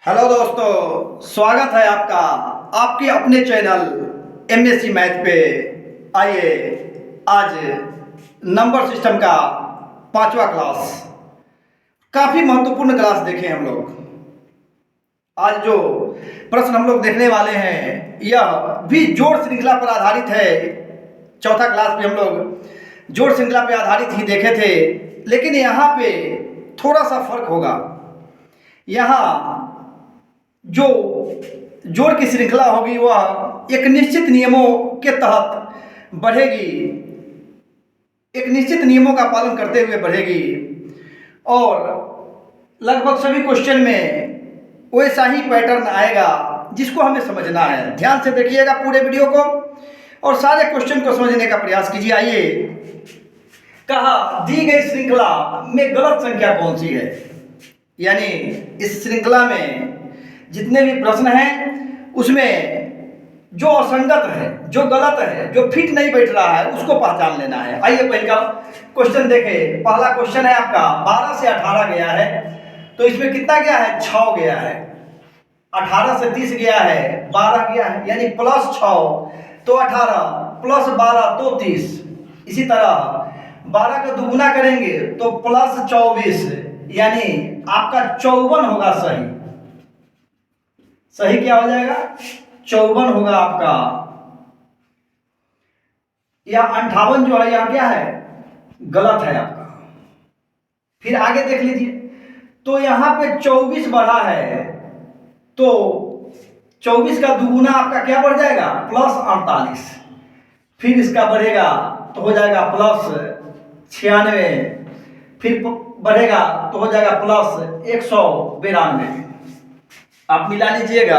Hello दोस्तों, स्वागत है आपका आपके अपने चैनल एमएससी मैथ पे। आइए आज नंबर सिस्टम का 5वां क्लास, काफ़ी महत्वपूर्ण क्लास देखें हम लोग। आज जो प्रश्न हम लोग देखने वाले हैं यह भी जोड़ श्रृंखला पर आधारित है। चौथा क्लास में हम लोग जोड़ श्रृंखला पर आधारित ही देखे थे, लेकिन यहाँ पे थोड़ा सा फर्क होगा। यहाँ जो जोड़ की श्रृंखला होगी वह एक निश्चित नियमों के तहत बढ़ेगी, एक निश्चित नियमों का पालन करते हुए बढ़ेगी और लगभग सभी क्वेश्चन में वैसा ही पैटर्न आएगा जिसको हमें समझना है। ध्यान से देखिएगा पूरे वीडियो को और सारे क्वेश्चन को समझने का प्रयास कीजिए। आइए, कहा दी गई श्रृंखला में गलत संख्या कौन सी है, यानी इस श्रृंखला में जितने भी प्रश्न हैं उसमें जो असंगत है, जो गलत है, जो फिट नहीं बैठ रहा है उसको पहचान लेना है। आइए पहले का क्वेश्चन देखें। पहला क्वेश्चन है आपका 12 से 18 गया है, तो इसमें कितना गया है? 6 गया है। 18 से 30 गया है, 12 गया है, यानी प्लस 6 तो 18 प्लस 12 तो 30। इसी तरह 12 का दुगुना करेंगे तो प्लस 24, यानी आपका 54 होगा। सही क्या हो जाएगा? 54 होगा आपका। या 58 जो है यहाँ क्या है? गलत है आपका। फिर आगे देख लीजिए, तो यहाँ पे 24 बढ़ा है, तो 24 का दुगुना आपका क्या बढ़ जाएगा? प्लस 48। फिर इसका बढ़ेगा तो हो जाएगा प्लस 96, फिर बढ़ेगा तो हो जाएगा प्लस 192। आप मिला लीजिएगा,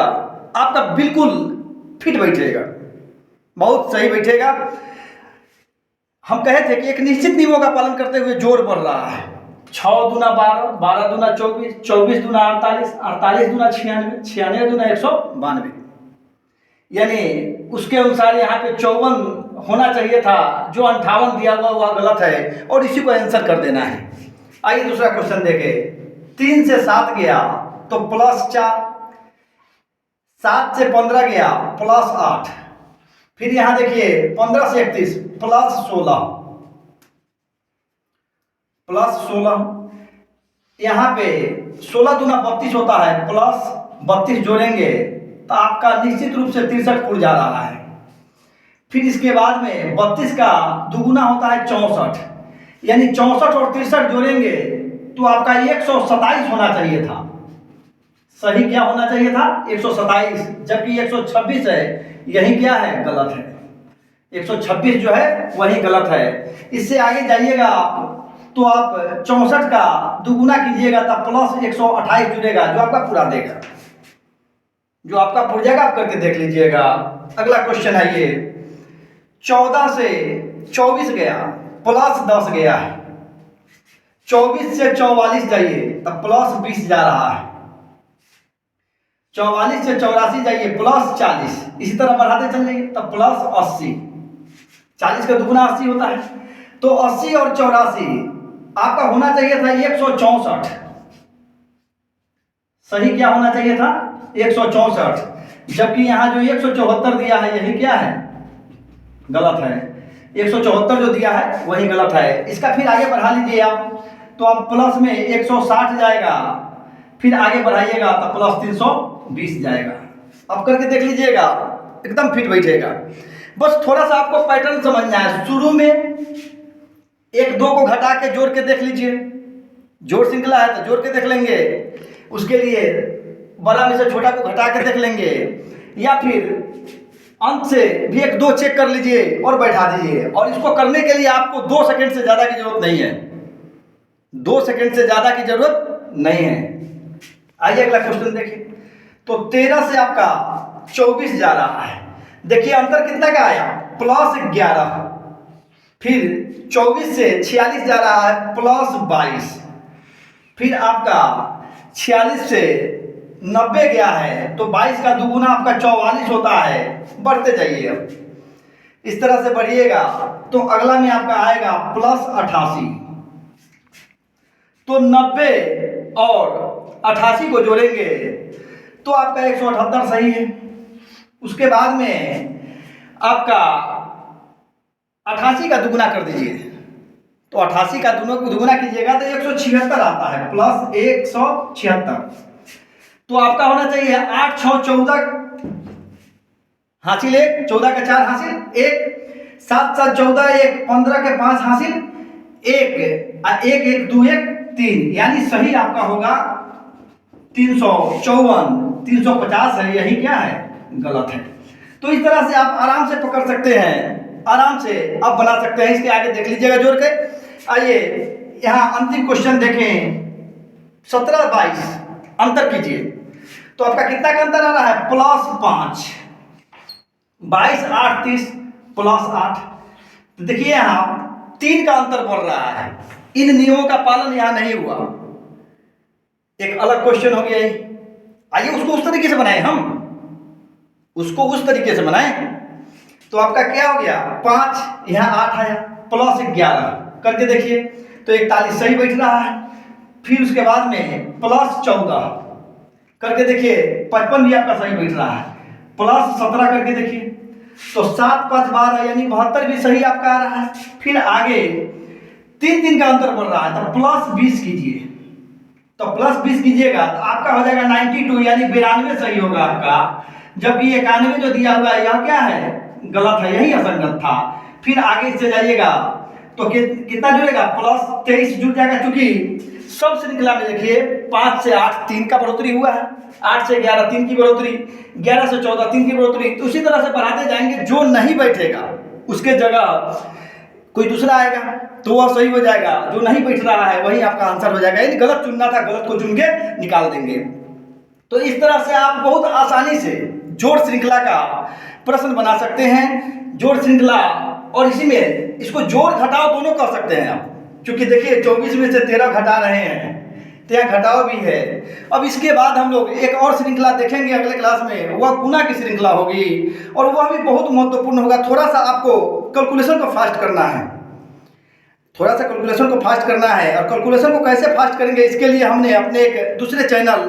आपका बिल्कुल फिट बैठेगा, बहुत सही बैठेगा। हम कहे थे कि एक निश्चित नियमों का पालन करते हुए जोड़ बढ़ रहा है। 6 दूना 12, 12 दूना 24, 24 दूना 48, 48 दूना 96, 96 दूना 192, यानी उसके अनुसार यहाँ पे 54 होना चाहिए था। जो 58 दिया हुआ वह गलत है और इसी को आंसर कर देना है। आइए दूसरा क्वेश्चन देखें। 3 से 7 गया तो प्लस 4, 7 से 15 गया प्लस 8, फिर यहां देखिए 15 से 31 प्लस 16, प्लस 16, यहां पे 16 दूना 32 होता है, प्लस 32 जोड़ेंगे तो आपका निश्चित रूप से 63 पुर जा रहा है। फिर इसके बाद में 32 का दुगुना होता है 64, यानी 64 और 63 जोड़ेंगे तो आपका 127 होना चाहिए था। सही क्या होना चाहिए था? 127, जबकि 126 है। यही क्या है? गलत है। 126 जो है वही गलत है। इससे आगे जाइएगा आप तो आप 64 का दुगुना कीजिएगा तो प्लस 128 जुड़ेगा, जो आपका पूरा देगा, जो आपका पुर जाएगा। आप करके देख लीजिएगा। अगला क्वेश्चन है ये 14 से 24 गया प्लस 10 गया है, 24 से 44 जाइए तब प्लस 20 जा रहा है, 44 से 84 जाइए प्लस 40, इसी तरह बढ़ाते चल जाइए तब प्लस 80। 40 का दुगुना 80 होता है, तो 80 और 84 आपका होना चाहिए था 164। सही क्या होना चाहिए था? 164, जबकि यहाँ जो 174 दिया है यही क्या है? गलत है। 174 जो दिया है वही गलत है। इसका फिर आगे बढ़ा लीजिए आप, तो आप प्लस में 160 जाएगा, फिर आगे बढ़ाइएगा तो प्लस 320 जाएगा। अब करके देख लीजिएगा, एकदम फिट बैठेगा। बस थोड़ा सा आपको पैटर्न समझना है। शुरू में 1 2 को घटा के जोड़ के देख लीजिए, जोड़ श्रृंखला है तो जोड़ के देख लेंगे। उसके लिए बड़ा में से छोटा को घटा के देख लेंगे, या फिर अंत से भी 1 2 चेक कर लीजिए और बैठा दीजिए। और इसको करने के लिए आपको 2 सेकंड से ज़्यादा की जरूरत नहीं है, 2 सेकंड से ज़्यादा की जरूरत नहीं है। आइए अगला क्वेश्चन देखिए। तो 13 से आपका 24 जा रहा है, देखिए अंतर कितना का आया? प्लस 11। फिर 24 से 46 जा रहा है प्लस 22, फिर आपका 46 से 90 गया है तो 22 का दुगुना आपका 44 होता है। बढ़ते जाइए, अब इस तरह से बढ़िएगा तो अगला में आपका आएगा प्लस 88। तो 90 और 88 को जोड़ेंगे तो आपका 178 सही है। उसके बाद में आपका 88 का दुगुना कर दीजिए, तो 88 का दुगुना कीजिएगा तो 176 आता है, प्लस 176। तो आपका होना चाहिए 8 6 14 हासिल 1, 14 के 4 हासिल 1, 7 7 14 1, 15 के 5 हासिल 1, 1 1 2 1 3, यानी सही आपका होगा 354, 350 है, यही क्या है, गलत है। तो इस तरह से आप आराम से पकड़ सकते हैं, आराम से आप बना सकते हैं। इसके आगे देख लीजिएगा जोड़ के। आइए यहाँ अंतिम क्वेश्चन देखें, 17 22 अंतर कीजिए, तो आपका कितना का अंतर आ रहा है, +5, 22 8 30 +8। तो देखिए यहाँ 3 का अंतर बढ़ रहा है, इन नियमों का पालन यहाँ नहीं हुआ, एक अलग क्वेश्चन हो गया। आइए उसको उस तरीके से बनाए, हम उसको उस तरीके से बनाए। तो आपका क्या हो गया, 5 यहाँ 8 आया, +11 करके देखिए तो 41 सही बैठ रहा है। फिर उसके बाद में +14 करके देखिए 55 भी आपका सही बैठ रहा है, +17 करके देखिए तो 7 5 12 यानी 72 भी सही आपका आ रहा है। फिर आगे 3 का अंतर बढ़ रहा है, तो +20 कीजिए, तो +20 कीजिएगा तो आपका हो जाएगा 92 यानी 92 सही होगा आपका। जबकि 91 जो दिया हुआ है यह क्या है, गलत है, यही असंगत था। फिर आगे से जाइएगा तो कितना जुड़ेगा, +23 जुड़ जाएगा, क्योंकि सब श्रृंखला में देखिए 5 से 8 3 का बढ़ोतरी हुआ है, 8 से 11 3 की बढ़ोतरी, 11 से 14 3 की बढ़ोतरी। तो उसी तरह से बढ़ाते जाएंगे, जो नहीं बैठेगा उसके जगह कोई दूसरा आएगा तो वह सही हो जाएगा, जो नहीं बैठ रहा है वही आपका आंसर हो जाएगा। यानी गलत चुनना था, गलत को चुन के निकाल देंगे। तो इस तरह से आप बहुत आसानी से जोड़ श्रृंखला का प्रश्न बना सकते हैं, जोड़ श्रृंखला, और इसी में इसको जोड़ घटाव दोनों कर सकते हैं आप, क्योंकि देखिए 24 में से 13 घटा रहे हैं तो यहाँ घटाव भी है। अब इसके बाद हम लोग एक और श्रृंखला देखेंगे अगले क्लास में, वह गुना की श्रृंखला होगी, और वह भी बहुत महत्वपूर्ण होगा। थोड़ा सा आपको कैलकुलेशन को फास्ट करना है, थोड़ा सा कैलकुलेशन को फास्ट करना है। और कैलकुलेशन को कैसे फास्ट करेंगे, इसके लिए हमने अपने एक दूसरे चैनल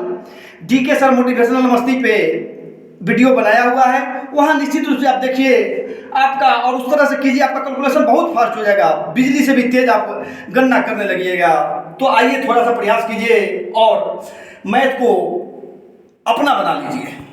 DK सर मोटिवेशनल मस्ती पे वीडियो बनाया हुआ है, वहाँ निश्चित रूप से आप देखिए आपका, और उस तरह से कीजिए, आपका कैलकुलेशन बहुत फास्ट हो जाएगा, बिजली से भी तेज आप गणना करने लगिएगा। तो आइए थोड़ा सा प्रयास कीजिए और मैथ को अपना बना लीजिए।